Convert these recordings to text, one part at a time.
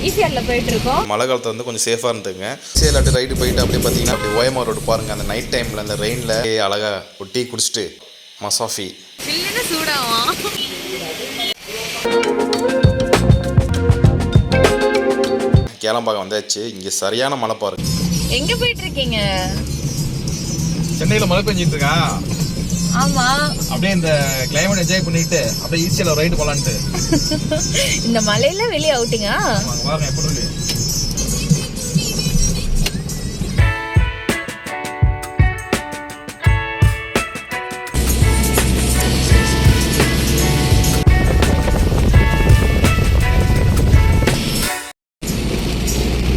ECRல போயிட்டு இருக்கோம். மழை காலத்துல வந்து கொஞ்சம் சேஃபா இருந்துங்க. ECRல ரைடு போயிட்டு அப்படியே பார்த்தீங்கன்னா அப்படியே ஓஎம்ஆர் ரோடு பாருங்க. அந்த நைட் டைம்ல அந்த ரெயின்ல அழகா ஒரு டீ குடிச்சிட்டு மசாஃபி சில்லுன்னு சூடாவா. கேளம்பாக்கம் வந்தாச்சு. இங்க சரியான மழை பாருங்க. எங்க போயிட்டு இருக்கீங்க? சென்னையில மழை பெஞ்சிட்டு இருக்கா. ஆமா, அப்படியே இந்த கிளைமேட் என்ஜாய் பண்ணிட்டு அப்படியே ஈஸியா ரைடு போலான்ட்டு. இந்த மலையில வெளியே அவுட்டிங்கா? வாங்க எப்படி இருக்கு.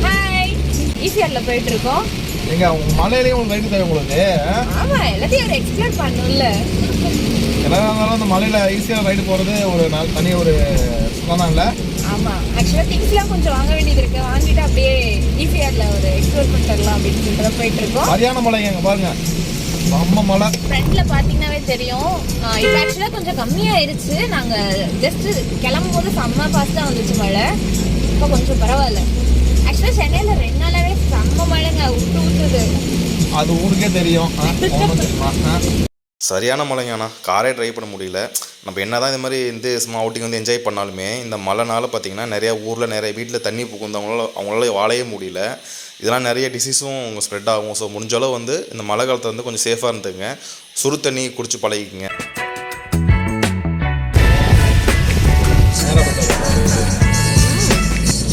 ஹாய், ECRல போயிட்டு இருக்கோம். எங்க மலையிலயும் ஒரு ரைடு தேவை உங்களுக்கு. ஆமா, எல்லாத்தையும் ஒரு எக்ஸ்ப்ளோர் பண்ணணும்ல. எல்லாரும் இருந்தாலும் அந்த மலையில ஈஸியா ரைடு போறது ஒரு தனி ஒரு சுகம் இல்ல. ஆமா, ஆக்சுவலா திங்ஸ்லாம் கொஞ்சம் வாங்க வேண்டியது இருக்கு. வாங்கிட்டு அப்படியே ECRல ஒரு எக்ஸ்ப்ளோர் பண்ணிடலாம் அப்படின்னு சொல்லிட்டு போயிட்டு இருக்கோம். சரியான மலை எங்க பாருங்க, ரொம்ப மலை. ஃப்ரண்ட்ல பாத்தீங்கன்னாவே தெரியும். இப்போ ஆக்சுவலா கொஞ்சம் கம்மியாயிருச்சு. நாங்க ஜஸ்ட் கிளம்பும் போது செம்ம ஃபாஸ்டா வந்துச்சு மழை. இப்போ கொஞ்சம் பரவாயில்ல. ஆக்சுவலா சென்னையில 2 நாளாவே செம்ம மழைங்க, ஊத்துது. அது ஊருக்கே தெரியும். சரியான மழைங்கண்ணா. காரே ட்ரைவ் பண்ண முடியல. நம்ம என்ன தான் இந்த மாதிரி இந்த சும்மா அவுட்டிங் வந்து என்ஜாய் பண்ணாலுமே இந்த மழைனால பார்த்தீங்கன்னா நிறையா ஊரில் நிறைய வீட்டில் தண்ணி அவங்களால வாழையே முடியல. இதெல்லாம் நிறைய டிசீஸும் ஸ்ப்ரெட் ஆகும். ஸோ முடிஞ்சளவு வந்து இந்த மழை காலத்தில் வந்து கொஞ்சம் சேஃபாக இருந்துங்க. சுடு தண்ணி குடிச்சு பழகிக்குங்க.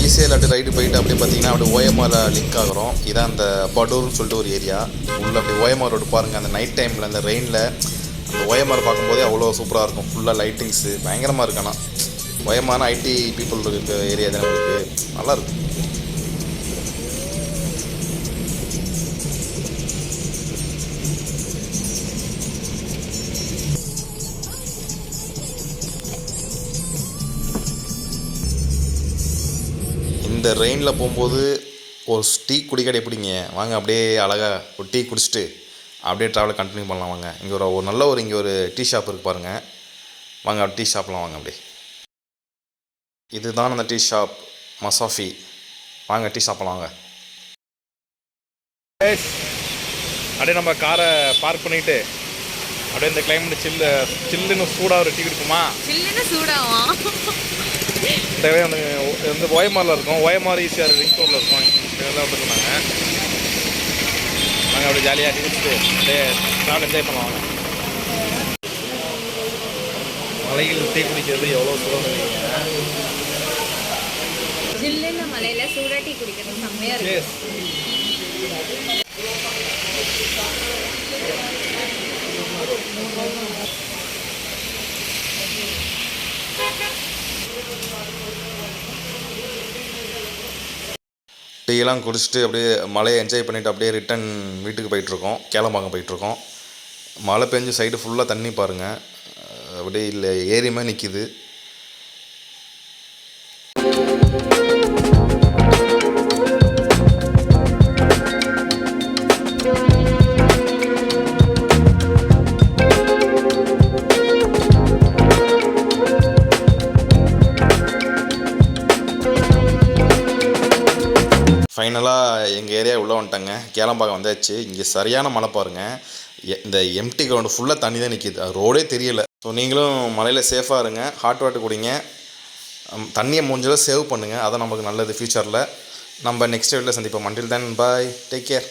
ECRல ரைடு போயிட்டு அப்படியே பார்த்தீங்கன்னா அப்படியே ஓஎம்ஆர்ல லிங்க் ஆகிறோம். இதான் அந்த படூர்னு சொல்லிட்டு ஒரு ஏரியா. உள்ள அப்படியே ஓஎம்ஆர் ரோடு பாருங்கள். அந்த நைட் டைமில் அந்த ரெயினில் அந்த ஓஎம்ஆர் பார்க்கும்போதே அவ்வளோ சூப்பராக இருக்கும். ஃபுல்லாக லைட்டிங்ஸு பயங்கரமாக இருக்குண்ணா. ஓஎம்ஆர்னா ஐடி பீப்புள் இருக்க ஏரியா தானே, உங்களுக்கு நல்லாயிருக்கும். இந்த ரெயினில் போகும்போது ஒரு டீ குடிக்கடை எப்படிங்க வாங்க, அப்படியே அழகாக ஒரு டீ குடிச்சிட்டு அப்படியே ட்ராவலை கண்டினியூ பண்ணலாம் வாங்க. இங்கே ஒரு நல்ல இங்கே ஒரு டீ ஷாப் இருக்குது பாருங்கள். வாங்க டீ ஷாப்லாம் வாங்க. அப்படியே இதுதான் அந்த டீ ஷாப் மசாஃபி. வாங்க டீ ஷாப்லாம் வாங்க. அப்படியே நம்ம காரை பார்க் பண்ணிட்டு அப்படியே இந்த கிளைமேட் சில்லுன்னு சூடாக ஒரு டீ குடிக்குமா. சில்லுன்னு சூடாவா. தேவையான வந்து ஓஎம்ஆரில் இருக்கும். ஓஎம்ஆர் ECR ரிங் ரோடில் இருக்கும். இதெல்லாம் விட்டுருந்தாங்க. நாங்கள் அப்படியே ஜாலியாக டீ குடிச்சிட்டு அப்படியே ட்ராவல் என்ஜாய் பண்ணுவாங்க. மலையில் டீ குடிக்கிறது எவ்வளோ சுகம். சில்லுன்னு மலையில சூடா டீ குடிக்கிறது செம்மையா இருக்கு. டீயெல்லாம் குடிச்சிட்டு அப்படியே மழையை என்ஜாய் பண்ணிவிட்டு அப்படியே ரிட்டன் வீட்டுக்கு போயிட்டுருக்கோம். கேளம்பாக்கம் போயிட்டுருக்கோம். மழை பெஞ்சு சைடு ஃபுல்லாக தண்ணி பாருங்கள். அப்படியே இல்லை ஏரியுமே நிற்கிது. ஃபைனலாக எங்கள் ஏரியா உள்ளே வந்துட்டாங்க. கேளம்பாக்கம் வந்தாச்சு. இங்கே சரியான மழை பாருங்கள். இந்த எம்டி கிரவுண்டு ஃபுல்லாக தண்ணி தான் நிற்கிது. ரோடே தெரியலை. ஸோ நீங்களும் மலையில் சேஃபாக இருங்க. ஹாட் வாட்டர் குடிங்க. தண்ணியை முடிஞ்சளவு சேவ் பண்ணுங்கள். அதான் நமக்கு நல்லது ஃப்யூச்சரில். நம்ம நெக்ஸ்ட் வீடியோவில் சந்திப்போம். அன்டில் தென் பாய், டேக் கேர்.